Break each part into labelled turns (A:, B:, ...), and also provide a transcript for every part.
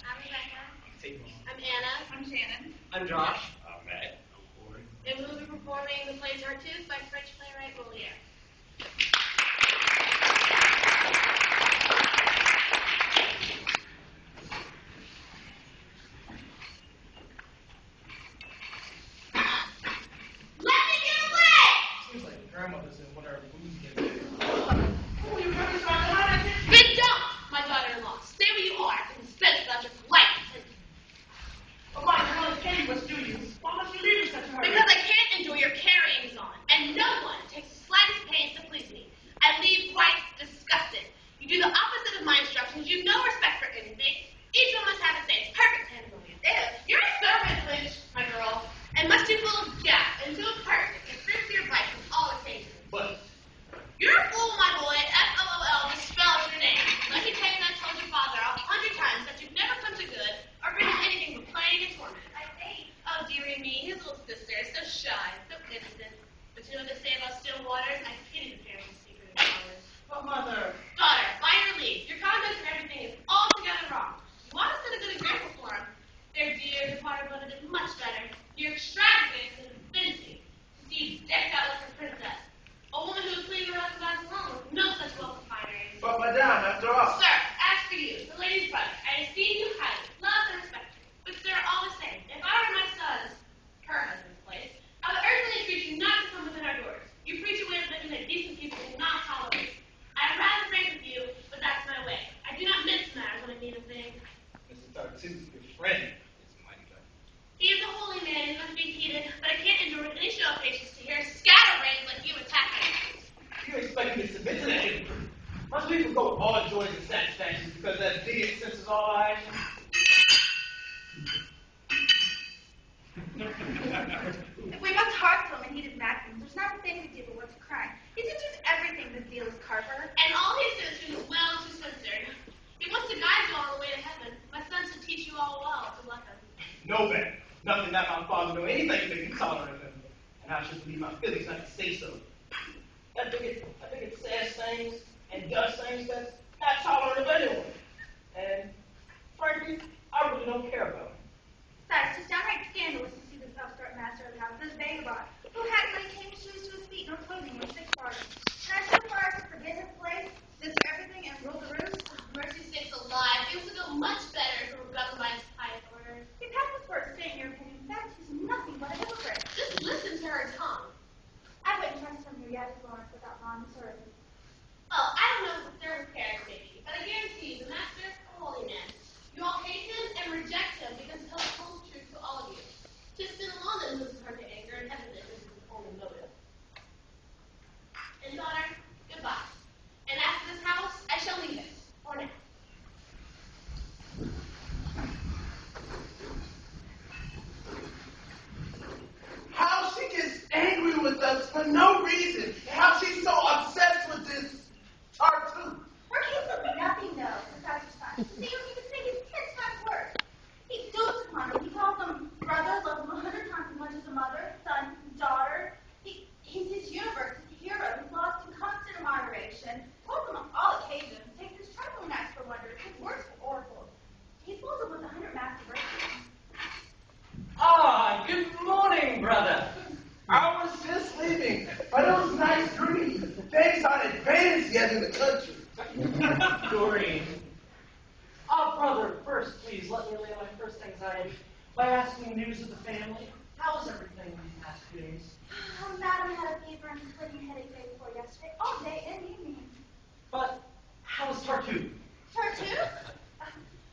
A: I'm Rebecca. I'm Anna.
B: I'm Shannon.
C: I'm Josh.
D: I'm Matt. I'm Corey.
A: And we will be performing the play Tartuffe by French playwright Molière. Let me get away!
C: Seems like grandmother's in whatever mood you get.
A: Then don't, my daughter-in-law. Stay where you are and dispense without your polite attention.
C: Oh my God, Katie, what's do you? Why must you leave in such a hurry?
A: Because I can't endure your carryings on, and no one takes the slightest pains to please me. I leave quite disgusted. You do the opposite of my instructions. You have no respect for anything. Each one must have its age. Perfect pandemonium. You're a servant witch, my girl, and must be full of gas and too impertinent and free for your vice on all occasions.
C: But
A: You're a fool, my boy. FOOL, the spell is your name. Let me tell you that I told your father 100 times that you've never come to good or bring him anything but plague and torment. I hate. Oh, dearie me, his little sister is so shy, so innocent. But you know what they say about still waters? I pity the parents who secret of fathers.
C: but mother.
A: Daughter, by your leave, your conduct and everything is altogether wrong. You want to set a good example for him. Their dear departed mother did much better. Your extravagance is offensive. To see you decked out like a princess. A woman who is pleased her husband alone with no such wealth of finery.
C: But madame, after all.
A: Sir, as for you, the lady's brother, I esteem you highly, love and respect you. But sir, all the same, if I were in my son's, her husband's place, I would urgently entreat you not to come within our doors. You preach a way of living that decent people will not tolerate. I'm rather frank with you, but that's my way. I do not mince matters when I mean a thing.
C: Mr. Tartuffe, your friend, is mighty good.
A: He is a holy man, he must be heated, but I can't endure with any show of patience to hear scatterbrains like you attack me.
C: You expect me to submit to that hypocrite? Must we forgo all joys and satisfactions because that bigot senses all our actions?
B: If we must heart to him and heed his maxims, there's not a thing we do but what's a crime. He teaches everything the zealous carper.
A: And all he says to you is well too censored. He wants to guide you all the way to heaven. My son should teach you all well to love him.
C: No, man. Nothing that my father know anything to make me tolerant of him. And I should believe my feelings not to say so. That bigot says things and does things that's not tolerant of anyone. And frankly, I really don't care about him.
B: Besides, it's downright scandalous to see this upstart master of the house, this vagabond, who hadn't laid clean shoes to his feet nor clothing in 6 bargains. And I so far as to forget his place, censor everything, and rule the roost.
A: Mercy sakes alive. It would go much better if it were governed by his pious orders.
B: He passed his word saying your opinion. In fact, he's nothing but a hypocrite.
A: Just listen to her tongue.
B: I wouldn't trust him here yet as Lawrence without law and service.
A: Well, I don't know what their affairs may be, but I guarantee you the master is a holy man. You all hate him and reject him because he'll tell the truth to all of you. 'Tis sin alone that moves her to anger, and heaven is his only motive. And daughter, goodbye. And as for this house, I shall leave it. For now.
E: How she gets angry with us for no reason. And how she's so obsessed with this Tartuffe.
B: Her case of nothing, though, besides her son. See, he would think he's 10 times worse. He dotes upon them. He calls them brothers, loves them 100 times as much as a mother, son, daughter. He's his universe, his hero. He's lost in constant moderation. Calls them on all occasions. Takes his trifling acts for wonder. His words for oracles. He fills them with 100 massive virtues.
F: Ah, good morning, brother.
E: I was just leaving, but it was nice dreams. Things aren't advanced yet in the country.
F: Doreen. Ah, brother, first, please, let me allay my first anxiety by asking news of the family. How is everything these past few days?
B: Madam had a fever and splitting headache day before yesterday, all day and evening.
F: But how is Tartuffe?
B: Tartuffe?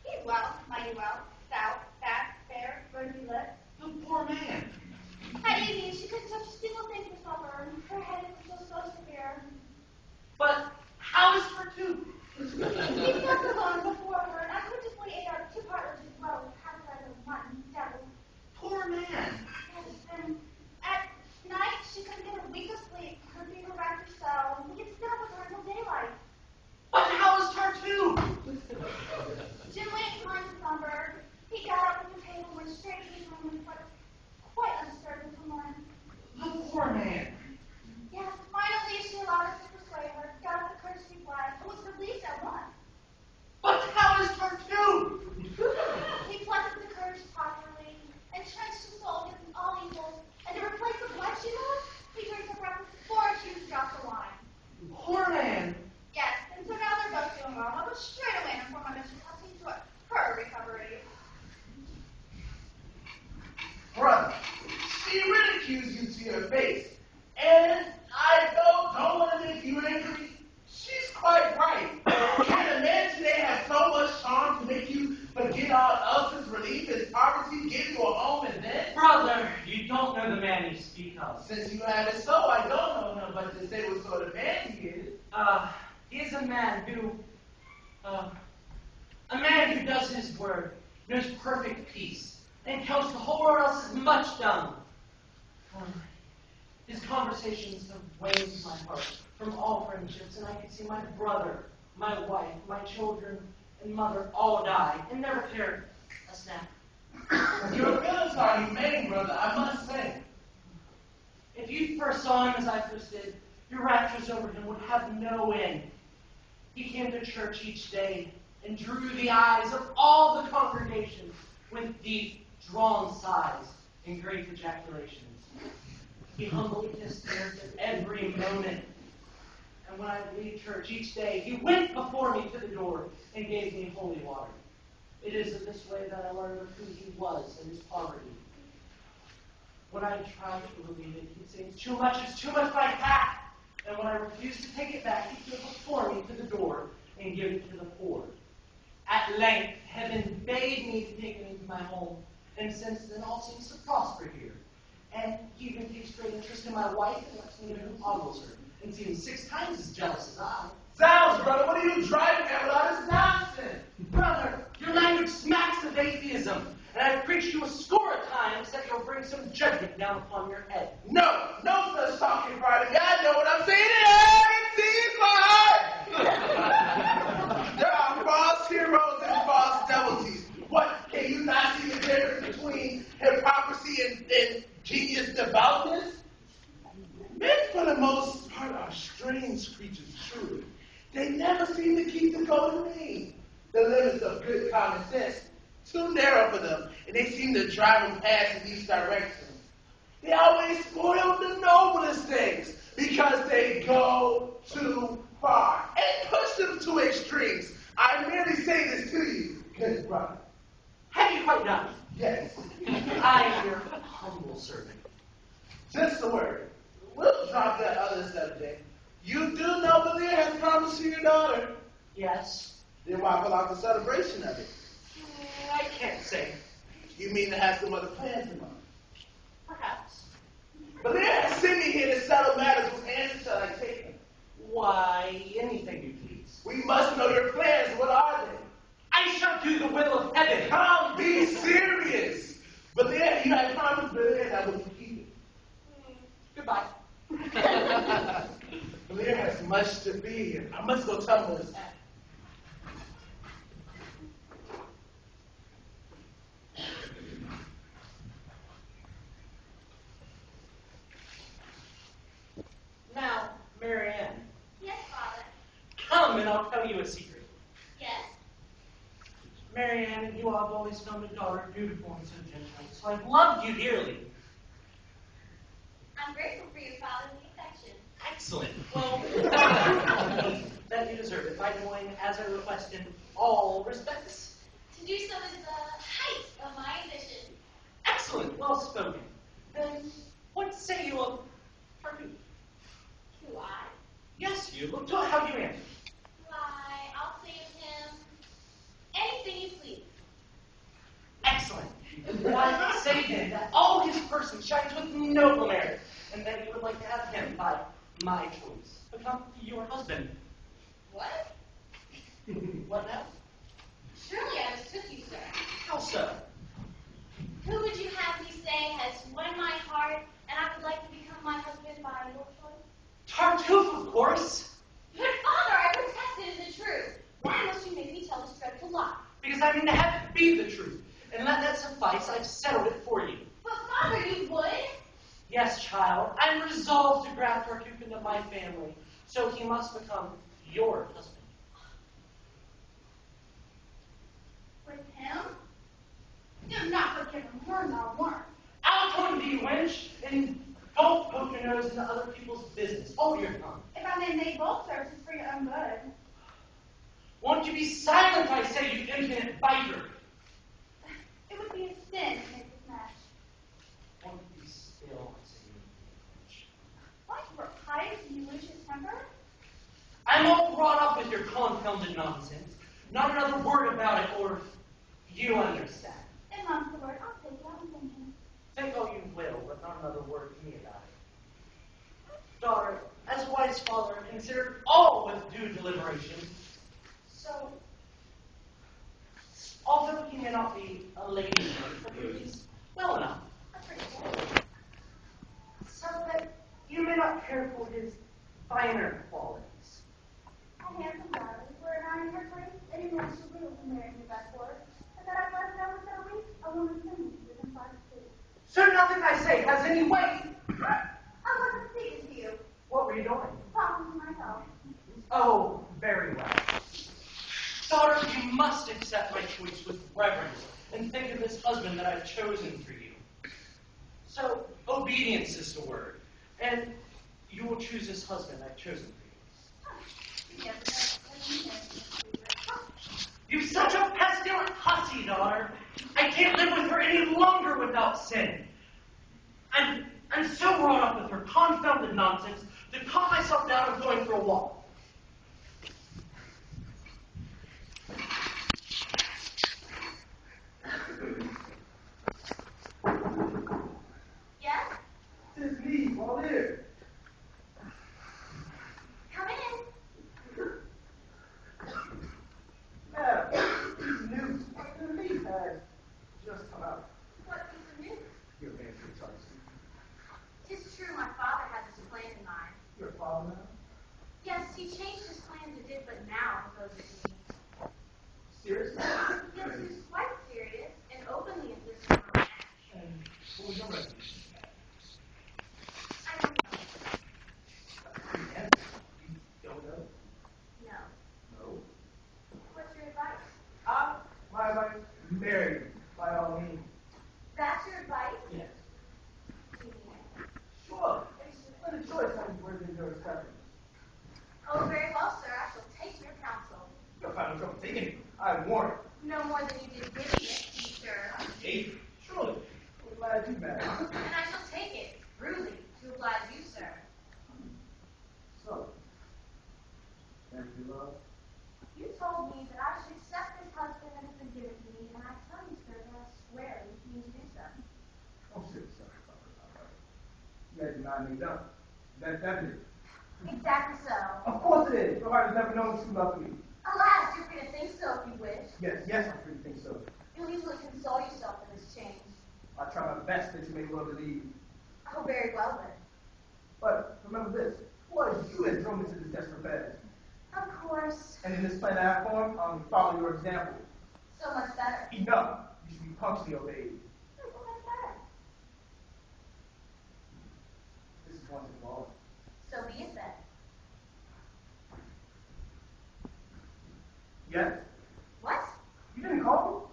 B: He's well, mighty well. Stout, fat, fair, rosy lips.
F: The poor man.
B: At evening, she couldn't touch a single thing for supper, and her headache was just so severe.
F: But how is Tartuffe?
B: He slept alone before her, and I courteously ate our 2 partridges as well as half a dozen of mutton, devil.
F: Poor man.
B: Yes, and at night, she couldn't get a wink of sleep. Her fever racked her so, and we could sit up with her until daylight.
F: But how is Tartuffe?
B: Dimly inclined to slumber, he got up from the table and went straight to his room and slept quite undisturbed until morning.
F: The poor man.
B: Yes, finally she allowed us to persuade her, got up the courage to be glad, and was released at once.
E: leave his poverty, give you a home, and then?
F: Brother, you don't know the man you speak of.
E: Since you have it so, I don't know him but to say what sort of man he is.
F: He is a man who does his word, knows perfect peace, and counts the whole world else as much dung. His conversations have waned my heart from all friendships, and I can see my brother, my wife, my children, and mother all die, and never cared a snap.
E: You're a military man, brother, I must say.
F: If you first saw him as I first did, your raptures over him would have no end. He came to church each day and drew the eyes of all the congregation with deep, drawn sighs and great ejaculations. He humbly kissed the earth at every moment. And when I would leave church each day, he went before me to the door and gave me holy water. It is in this way that I learned of who he was and his poverty. When I tried to believe it, he'd say, it's too much by half. And when I refused to take it back, he stood before me to the door and give it to the poor. At length, heaven bade me to take him into my home, and since then all seems to prosper here. And he even takes great interest in my wife and lets me know who ogles her, and seems 6 times as jealous as I.
E: Sounds, brother, what are you driving at with all this nonsense?
F: Brother, your language smacks of atheism, and I've preached you a score of times that you'll bring some judgment down upon your head.
E: No such talking, brother. I know what I'm saying. There are false heroes and false devotees. What, can you not see the difference between hypocrisy and genius devoutness? Men, for the most part, are strange creatures, truly. They never seem to keep the golden mean, the limits of good common sense, too narrow for them, and they seem to drive them past in these directions. They always spoil the noblest things because they go too far and push them to extremes. I merely say this to you, good brother.
F: Have you quite done?
E: Yes.
F: I am your humble servant.
E: Just a word. We'll drop that other subject. You do know Belia has promised you your daughter.
F: Yes.
E: Then why pull out the celebration of it?
F: I can't say.
E: You mean to have some other plans in mind?
F: Perhaps.
E: Belia has sent me here to settle matters. Whose answers shall I take them?
F: Why, anything you please.
E: We must know your plans. What are they?
F: I shall do the will of heaven.
E: Come, be serious. Belia, you have promised Belia and I will keep it.
F: Goodbye.
E: Belia has much to be here. I must go tumble his hat.
F: Now, Marianne,
B: Yes, Father.
F: come and I'll tell you a secret.
B: Yes.
F: Marianne, you have always found a daughter beautiful and so gentle, so I've loved you dearly.
B: I'm grateful for your fatherly affection.
F: Excellent. Well, that you deserve it by doing as I request in all respects.
B: To do so is the height of my ambition.
F: Excellent. Well spoken. Then, what say you of Tartuffe?
B: Who I?
F: Yes, you. Look to it. How do you answer?
B: Why, I'll say of him anything you please.
F: Excellent. Why, say then that all his person shines with noble merit, and that you would like to have him, by my choice, become your husband.
B: What?
F: What now?
B: Surely I mistook you, sir.
F: How so?
B: Who would you have me say has won my heart, and I would like to become my husband by your choice?
F: Tartuffe, of course.
B: But Father, I protest it is the truth. Why must you make me tell this dreadful lie?
F: Because I mean to have it be the truth. And let that suffice, I've settled it for you.
B: But Father, you would?
F: Yes, child, I'm resolved to graft Tartuffe into my family, so he must become your husband.
B: With him? Do not forgive him, her nor one.
F: I'll come to you, wench, and don't poke your nose into other people's business. Hold your tongue.
B: If I may make both services for your own good.
F: Won't you be silent, I say, you impudent biter?
B: It would be a sin to make this match.
F: Won't you be still, I say, you impudent.
B: What? For pious Jewish temper?
F: I'm all brought up with your confounded nonsense. Not another word about it, or you understand.
B: In my
F: Think all you will, but not another word to me about it. Daughter, as a wise father, consider all with due deliberation. So, although he may not be a lady, but he's well enough. So that you may not care for his finer qualities.
B: A handsome daughter, were an eye in her place, any man should will to marry me by force, and that I was now within a week, a woman sending within 5 days.
F: So nothing I say has any weight.
B: I wasn't speaking to you.
F: What were you doing?
B: Talking to myself.
F: Oh, very well. Daughter, you must accept my choice with reverence and think of this husband that I've chosen for you. So, obedience is the word, and you will choose this husband I've chosen for you. You're such a pestilent hussy, daughter. I can't live with her any longer without sin. I'm so wrought up with her confounded nonsense to calm myself down and going for a walk.
B: Yes?
E: It's me, all here.
B: Come in.
E: Yeah, piece of news. The leaf has just come out.
B: What piece of news?
E: Your man for Tartuffe.
B: 'Tis true my father had this plan in mind.
E: Your father now?
B: Yes, he changed his plans and did but now propose it to me.
E: Seriously?
B: Yes, he was quite serious and openly insisted on a match.
E: And what was your resolution?
B: I don't know.
E: You don't know?
B: No.
E: No.
B: What's your advice?
E: My advice, marry me, by all means.
B: That's your advice?
E: Yes.
B: Do you mean it?
E: Sure. It's a choice I'm worthy of your acceptance.
B: Oh, very well, sir. I shall take your counsel.
E: You'll find no trouble taking it. I warn it.
B: No more than you did giving it, to be sure.
E: Hey, surely. We're glad you married.
B: And I shall take it, rudely, to oblige you, sir.
E: So, thank you, love.
B: You told me that I should accept this husband that has been given to me, and I tell you, sir, that I swear you mean to do so.
E: Oh, shit, sorry. You guys did not make up. That is.
B: Exactly so.
E: Of course it is. Your heart has never known true love for me.
B: Alas, you're free to think so if you wish.
E: Yes, I'm free to think so.
B: You'll easily console yourself in this change.
E: I try my best that you may well believe.
B: Oh, very well then.
E: But remember this. What is you that drove me to this desperate pass?
B: Of course.
E: And in this plan I have formed, I'll follow your example.
B: So much better.
E: Enough. You should be punctually obeyed.
B: So much better.
E: This is once and for all.
B: So be it then.
E: Yes?
B: What?
E: You didn't call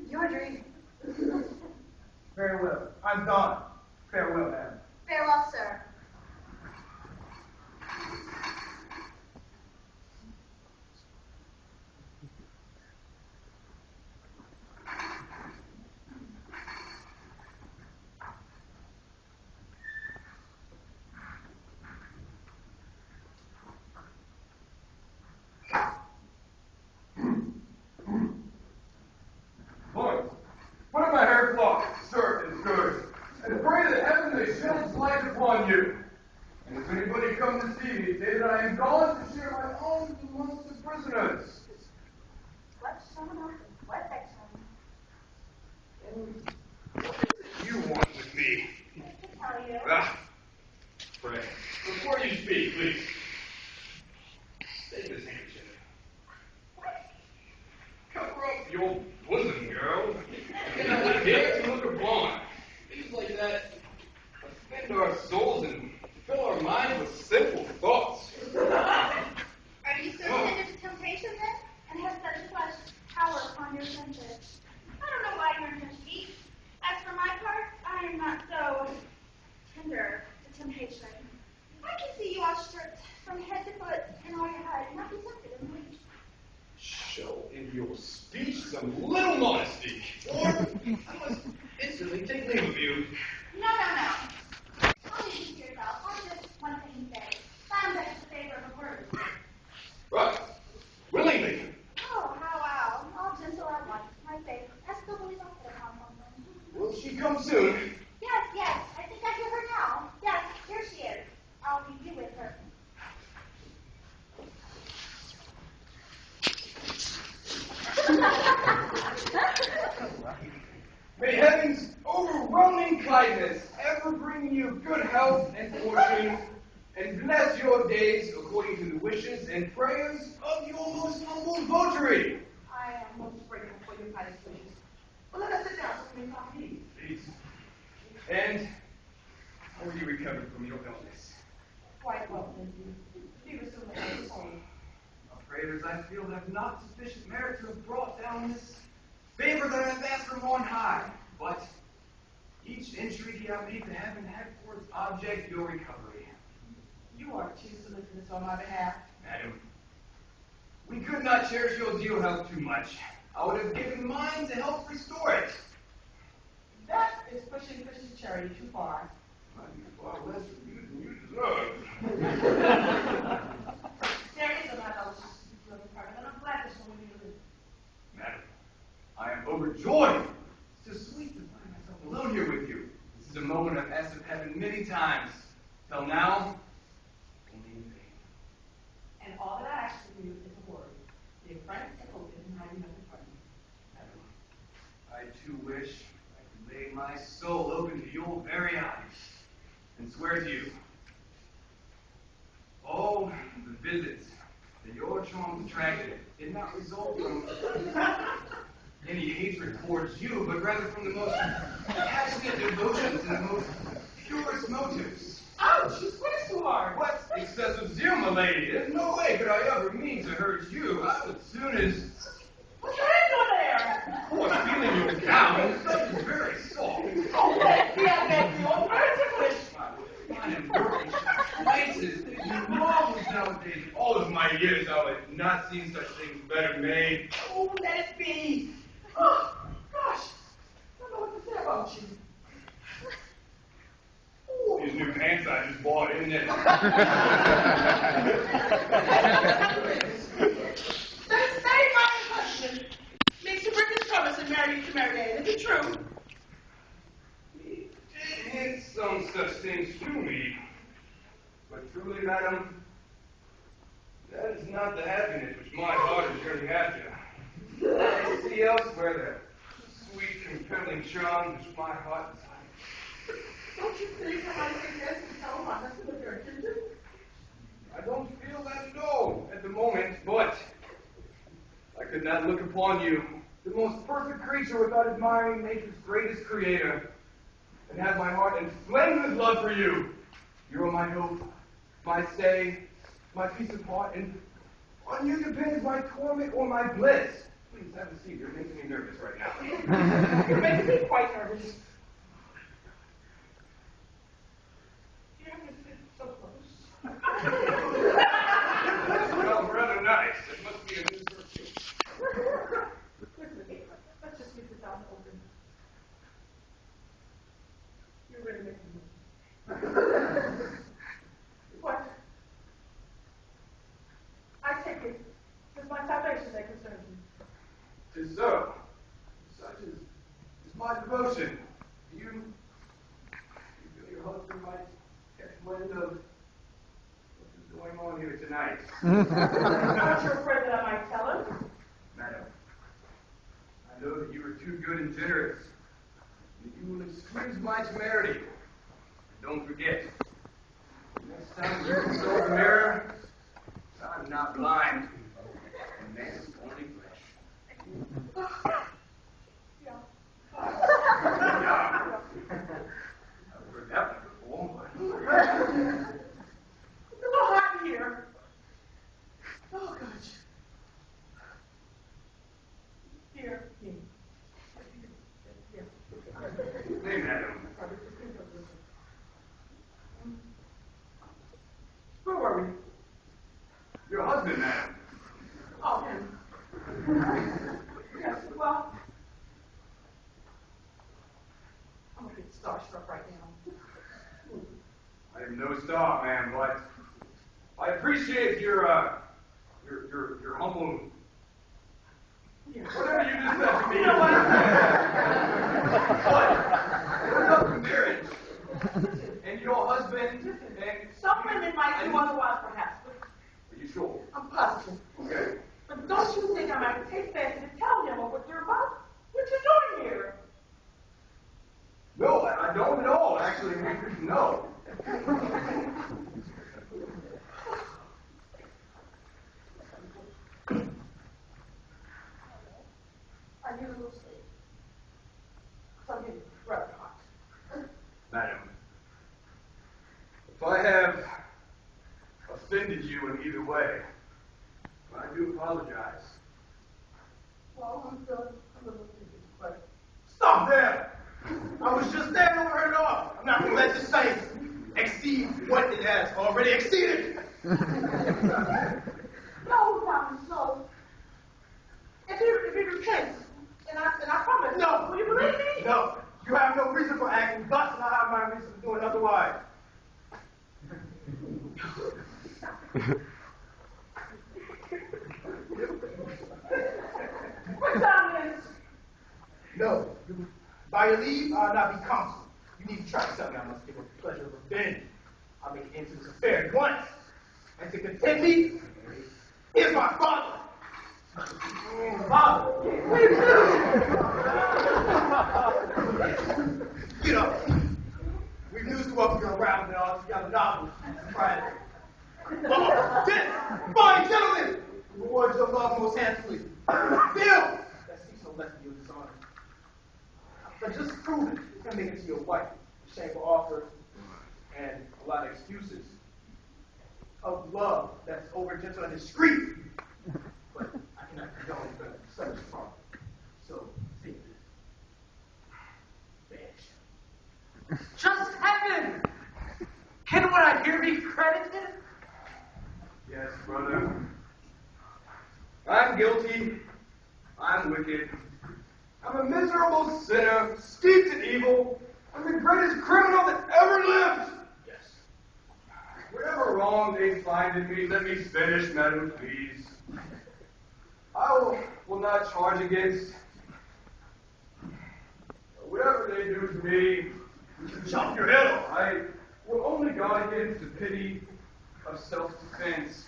B: Your dream.
E: me? Very well. I'm gone. Farewell, madam.
B: Farewell, sir.
D: Boys, put my hair flock, sir, and scourge, and pray to heaven they shed its light upon you. And if anybody come to see me, say that I am gone to share my own amongst the prisoners.
B: What showing off? What that showing?
D: And what is it you want with me?
B: To tell you.
D: Ah, pray, before you speak, please, take this handkerchief. Cover up your bosom, girl. You cannot dare to look upon. Things like that offend our souls and fill our minds with sinful thoughts.
B: Are you so tender to temptation then? And have such much power upon your senses? I don't know why you're in to speak. As for my part, I am not so tender to temptation. I can see you all stripped from head to foot and all your hide, and not be tempted in the least.
D: Show in your speech some little modesty, or I must instantly take leave of you.
B: No. I'll leave you to yourself. I'll just one thing to say. I'm better to favor of a word.
D: Right. Willingly.
B: Oh, how wow. All gentle at once. My faith. As the ways I put upon one.
D: she come soon.
B: Yes, yes. I think I hear her now. Yes, here she is. I'll leave you with her.
D: May heaven's overwhelming kindness ever bring you good health and fortune, and bless your days according to the wishes and prayers of your most humble votary.
F: I am most grateful for your kind wishes. Well, let us sit down so we may talk peace.
D: Please. And how are you recovered from your illness?
F: Quite well, thank you. Fever still makes me soul.
D: Our prayers, I feel, have not sufficient merit to have brought down this favor that I have asked from on high. But each entreaty I made to heaven had for its object your recovery.
F: You are too solicitous on my behalf.
D: Madam, we could not cherish your dear health too much. I would have given mine to help restore it.
F: That is pushing Christian charity too far.
D: Might be far less from you than you deserve.
F: There is a matter I was just looking for, and I'm glad this woman knew it.
D: Madam, I am overjoyed. It's just sweet to find myself alone here with you. This is a moment I've asked of heaven many times. Till now, only in vain.
F: And all that I ask from you is a word. Be frank and open and hide nothing from me.
D: Madam, I too wish I could lay my soul open to your very eyes and swear to you all the visits that your charms attracted did not result from any hatred towards you, but rather from the most passionate devotions and the most purest motives.
F: Ouch! You squeezed too hard.
D: What excessive zeal, my lady? There's no way could I ever mean to hurt you. I would soon as...
F: What's your head doing there?
D: Oh, I'm feeling your gown. Stuff is very soft.
F: Oh, let me out there, you old very ticklish.
D: Fine and working places. You marvels nowadays. All of my years, I have not seen such things better made.
F: Oh, let it be. Oh, gosh. I don't know what to say about you.
D: These new pants I just bought, isn't it?
F: That same my husband makes you break his promise and marry you to Mary Ann. Is it true?
D: He did hint some such things to me. But truly, madam, that is not the happiness which my heart is yearning after. I see elsewhere the sweet, compelling charm which my heart desires.
F: Don't you think I might suggest you tell my husband of your intention?
D: I don't feel that at all at the moment, but I could not look upon you, the most perfect creature, without admiring nature's greatest creator, and have my heart inflamed with love for you. You are my hope, my stay, my peace of heart, and on you depends my torment or my bliss. Please have a seat. You're making me nervous right now.
F: You're making me quite nervous. You have to sit so close.
D: Well, rather nice. It must be a new virtue.
F: Listen, let's just get this out in the open. You're really making me. What? I take it. It's my salvation that concerns you.
D: 'Tis so. Such is my devotion. You feel your husband might catch wind of what is going on here tonight.
F: Aren't you afraid that I might tell him?
D: Madam, I know that you are too good and generous. That you will excuse my temerity. Don't forget, next time you consult the mirror, I'm not blind. And man is only flesh.
F: Yeah.
D: Yeah. I've heard that one before, but...
F: It's a little hot in here. Oh, gosh. Here. Here.
D: Hey, madam.
F: Where were we?
D: Your husband, madam.
F: Oh, him. Yes, well, I'm gonna get starstruck right now.
D: I am no star, ma'am, but I appreciate your humble...
F: Yeah.
D: Whatever you just said to me.
F: You know what?
D: But No.
F: I need a little sleep. I'm getting rather hot.
D: Madam, if I have offended you in either way, I do apologize.
F: Well, I'm feeling a little confused, but
C: Stop there! I was just there to turn it off. I'm not going to let the saints exceed what it has already exceeded.
F: no, no. If he repents, and I promise,
C: No.
F: will you believe me?
C: No. You have no reason for acting thus, and I have my reason for doing otherwise.
F: What time is?
C: No. By your leave, I'll not be counsel. You need to try something. I must give a pleasure of revenge. I'll make an end to this affair at once. And to content me, here's my father. Father, please do. Get up. We've news to welcome you around the altogether novel. Friday. This fine gentleman rewards your love most handsomely. Bill! That speaks no less of your dishonor. But just prove it. You can make it to your wife. A shameful offer and a lot of excuses of love that's over gentle and discreet. But I cannot condone such a fraud. So, see this. Bitch.
F: Just heaven! Can what I hear be credited?
D: Yes, brother. I'm guilty. I'm wicked. I'm a miserable sinner, steeped in evil. I'm the greatest criminal that ever lived.
C: Yes.
D: Whatever wrong they find in me, let me finish, madam, please. I will not charge against whatever they do to me.
C: Chop your head off.
D: I will only guard against the pity of self-defense.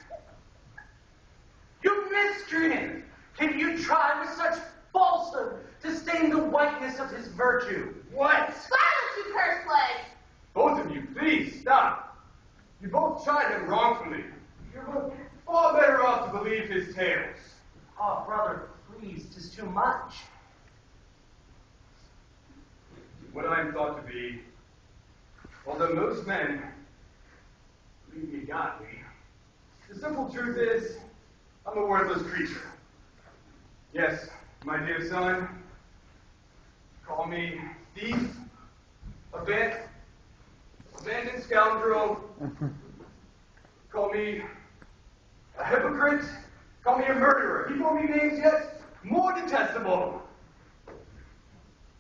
F: You miscreant! Can you try with such falsehood to stain the whiteness of his virtue?
C: What?
A: Silence, you cursed leg!
D: Both of you, please, stop. You both tried him wrongfully. You're both far better off to believe his tales.
F: Oh, brother, please, 'tis too much.
D: What I am thought to be, although most men believe me godly, the simple truth is, I'm a worthless creature. Yes, my dear son, call me thief, abandoned scoundrel, call me a hypocrite, call me a murderer. He called me names yet more detestable.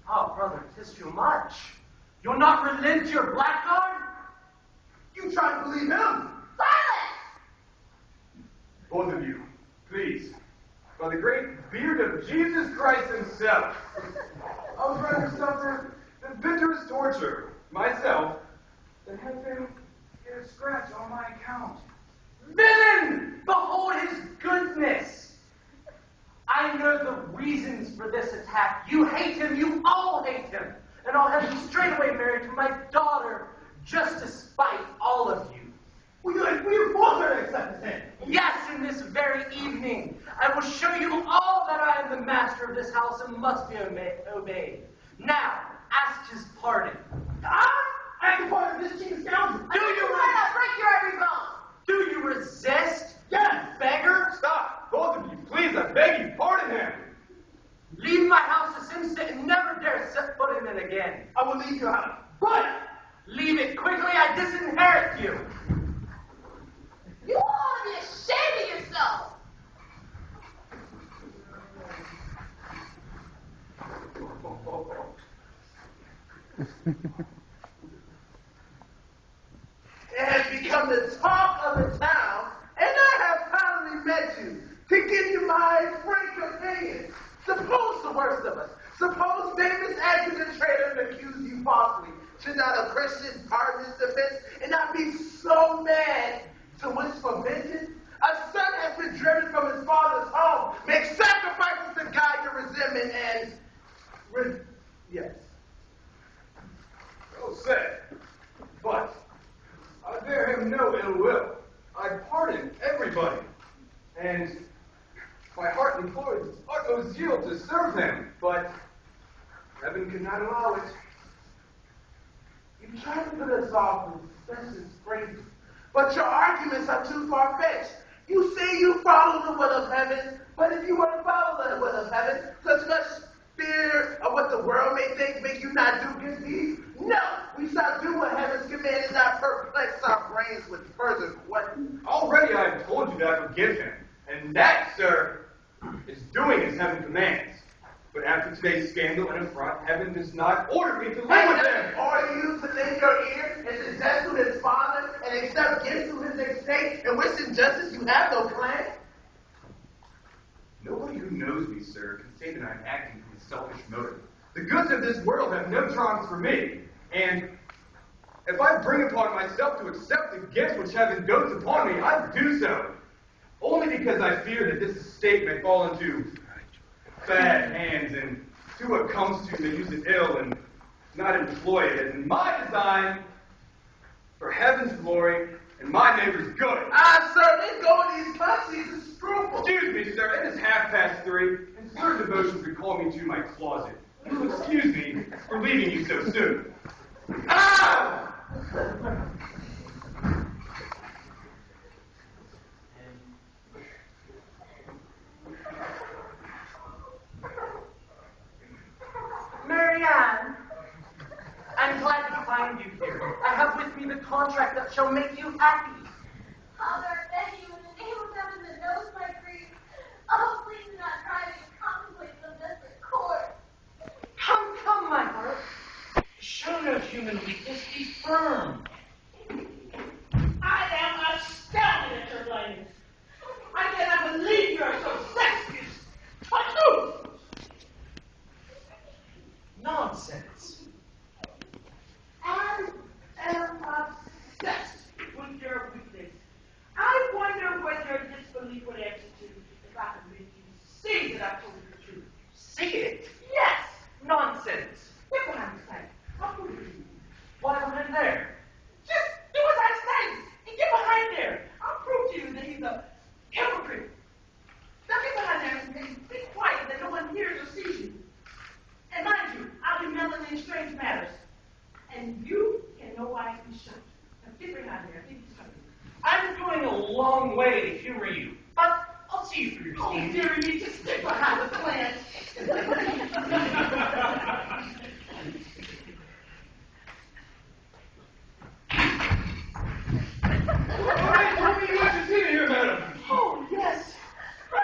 F: Oh, brother, 'tis too much. You'll not relent your blackguard?
C: You try to believe him.
A: Silence!
D: Both of you, please, by the great beard of Jesus Christ himself, I would rather suffer the bitterest torture myself than have him get a scratch on my account.
F: Villain! Behold his goodness! I know the reasons for this attack. You hate him, you all hate him. And I'll have you straightway married to my daughter, just to spite all of you.
C: We force her to accept his hand.
F: Yes, in this very evening, I will show you all that I am the master of this house and must be obeyed. Now, ask his pardon.
C: I am part of this cheap scoundrel.
F: Do you
A: I'll break your every bone!
F: Do you resist?
C: Yes.
F: Beggar?
D: Stop! Both of you, please, I beg you, pardon him.
F: Leave my house as innocent and never dare set foot in it again.
C: I will leave your house. But
F: Leave it quickly, I disinherit you.
A: You all ought to be ashamed of yourself!
E: It has become the talk of the town, and I have finally met you to give you my frank opinion. Suppose the worst of us. Suppose famous actors and traitors accuse you falsely. Should not a Christian pardon his offense and not be so mad to wish for vengeance? A son has been driven from his father's home. Make sacrifices to guide your resentment and... yes.
D: Well said. But I bear him no ill will. I pardon everybody. And my heart employs its utmost zeal to serve him, but heaven cannot allow it.
E: You try to put us off with expensive phrases, but your arguments are too far-fetched. You say you follow the will of heaven, but if you were to follow the will of heaven, such much fear of what the world may think make you not do good deeds? No, we shall do what heaven's command and not perplex our brains with further questions.
D: Already I have told you that I forgive him, and that, sir, is doing as heaven commands. But after today's scandal and affront, heaven does not order me to live with him.
E: Order you to lend your ear and to death to his father and accept gifts to his estate and wish injustice you have no claim?
D: Nobody who knows me, sir, can say that I'm acting from a selfish motive. The goods of this world have no charms for me, and if I bring upon myself to accept the gifts which heaven goes upon me, I do so, only because I fear that this estate may fall into bad hands, and to what comes to they use it ill and not employ it as in my design for heaven's glory and my neighbor's good.
E: Sir, they go in these countries to scruple.
D: Excuse me, sir, it is 3:30, and certain devotions would call me to my closet. Excuse me for leaving you so soon.
E: Ah!
F: Marianne, I'm glad to find you here. I have with me the contract that shall make you happy.
B: Father, I beg you, in the name of heaven that knows my grief, oh, please do not try me to contemplate some desperate course.
F: Come, come, my heart. Show no human weakness. Be firm.
C: I am astounded at your blindness. I cannot believe you are so sexist. Tartuffe!
F: Nonsense.
C: I am obsessed with your weakness. I wonder what your disbelief would answer to if I could make you see that I told you the truth.
F: See it?
C: Yes!
F: Nonsense.
C: Get behind the sight. I'll prove it to you.
F: Why behind there?
C: Just do as I say and get behind there. I'll prove to you that he's a hypocrite. Now get behind there and be quiet that no one hears or sees you. And mind you, I'll be meddling in strange matters. And you can no wise be shocked. Now get behind there. I think he's coming.
F: I'm going a long way to humor you, but I'll see you for your
C: Oh,
F: scheme.
C: dearie me, just stick behind the plant.
D: Tell me what you see here, madam.
C: Oh, yes. But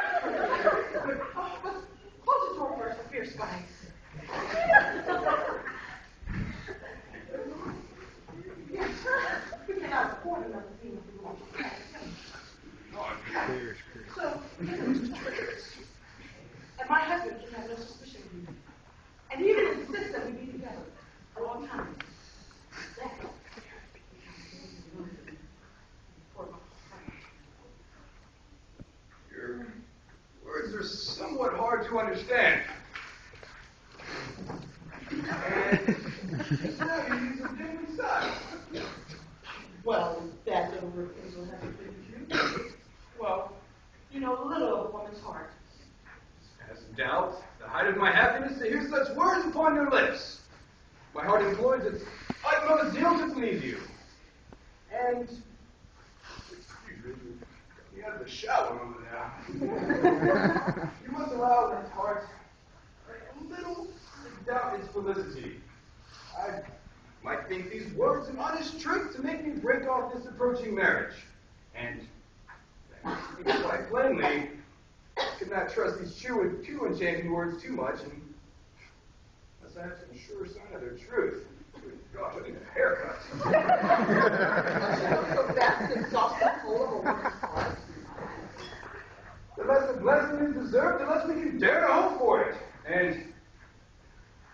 C: close the door first for fear spies. Yes, we cannot afford another scene of the world. So, and my husband can have no suspicion of you. And he even insists that we be together at all times. That
D: Your words are somewhat hard to understand. And now you use a different style.
C: well, that little refusal will have to do with you. Well, you know little of a woman's heart.
D: Past doubt, the height of my happiness to hear such words upon your lips. My heart employs its utmost zeal to please you. And excuse me, get me out of the shower over now. You must allow that heart a little to doubt its felicity. I might think these words an honest trick to make me break off this approaching marriage. And speaking quite plainly, I could not trust these two enchanting words too much, and unless I have some sure sign of their truth. Good gosh, I need a haircut.
C: So that's exhausting full of a woman's heart.
D: The less the blessing is deserved, the less we can dare to hope for it. And,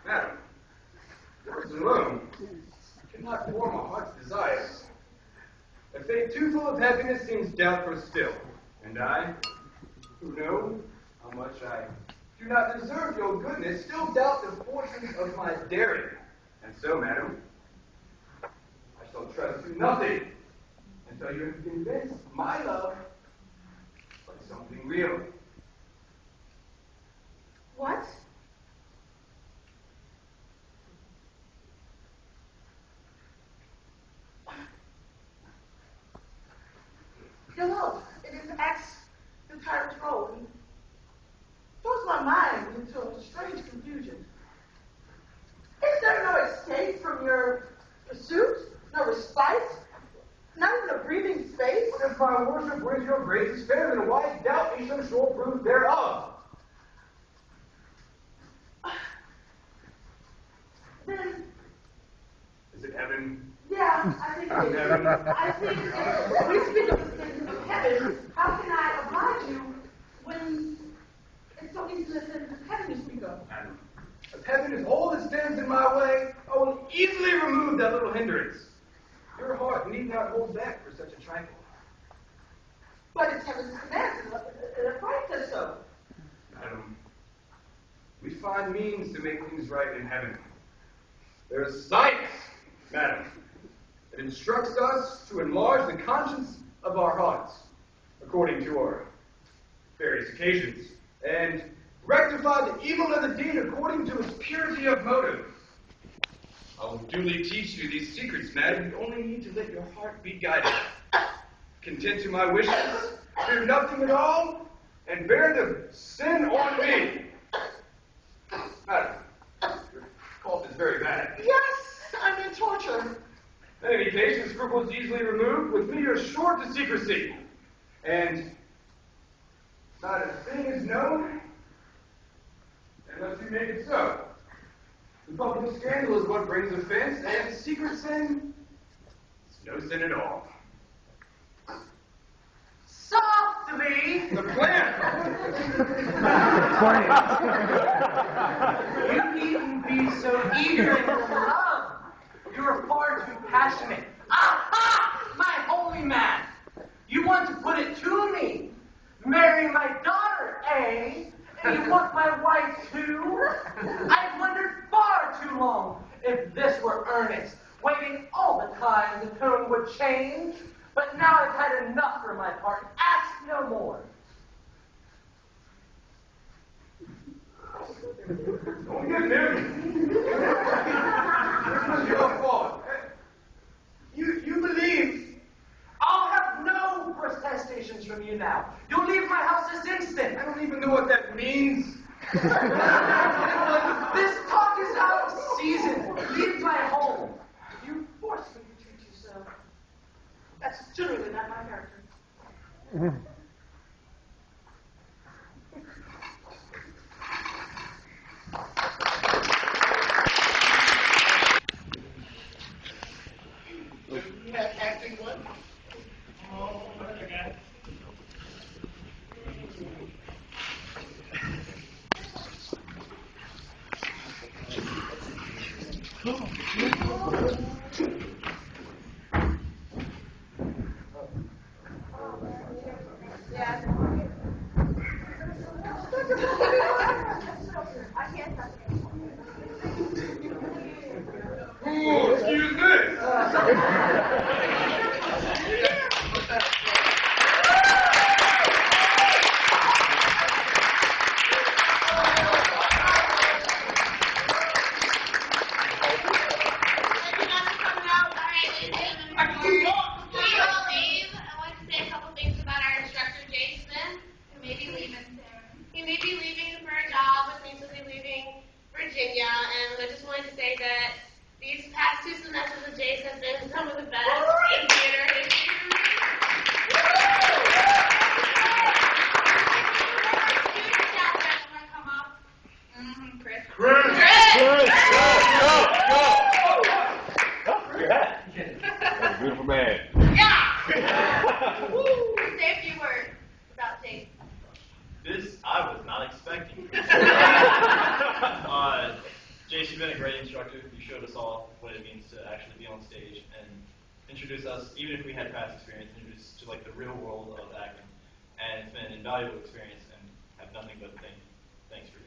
D: madam, words alone cannot form a heart's desires. A fate too full of happiness seems doubtful still. And I, who know how much I do not deserve your goodness, still doubt the fortunes of my daring. And so, madam, I shall trust to nothing until you have convinced my love by something real.
B: What? Your love, it impacts the tyrant's role and throws my mind into a strange confusion. Is there no escape from your pursuit? No respite? Not even a breathing space?
D: But if my worship with your grace is fair, then why doubt me some sure proof thereof?
B: Then,
D: Is it heaven?
B: yeah, I think it is. I think if we speak of the things of heaven, how can I oblige you when it's so easy to send to heaven you speak of?
D: If heaven is all that stands in my way, I will easily remove that little hindrance. Your heart need not hold back for such a trifle.
B: But it's heaven's command, and Christ says so.
D: Madam, we find means to make things right in heaven. There is science, madam, that instructs us to enlarge the conscience of our hearts according to our various occasions, and rectify the evil of the deed according to its purity of motive. I will duly teach you these secrets, madam. You only need to let your heart be guided. Content to my wishes, fear nothing at all, and bear the sin on me. Madam, your cough is very bad.
B: Yes, I'm in torture.
D: In any case, the scruple is easily removed. With me, you're short to secrecy. And not a thing is known unless you make it so. The public scandal is what brings offense, and secret sin is no sin at all.
F: Softly!
D: The plan!
F: You needn't be so eager in your love. You are far too passionate. Aha! My holy man! You want to put it to me. Marry my daughter, eh? And you want my wife too? I've wondered far too long if this were earnest. Waiting all the time the tone would change. But now I've had enough for my part. Ask no more.
D: Don't get married. This was your fault. You believe.
F: I'll have no protestations from you now. You'll leave my house this instant.
D: I don't even know what that means.
F: This talk is out of season. Leave my home.
B: You forced me to treat you so. That's generally not my character.
E: You have acting one?
C: Oh, okay.
D: Oh, excuse me.
A: Virginia, and I just wanted to say that these past 2 semesters of Jace have been some of the best in theater history.
G: Beautiful man.
A: Yeah! Say a few words about Jace.
H: This I was not expecting. Jace, you've been a great instructor. You showed us all what it means to actually be on stage and introduce us, even if we had past experience, introduce us to like the real world of acting. And it's been an invaluable experience, and I have nothing but thanks for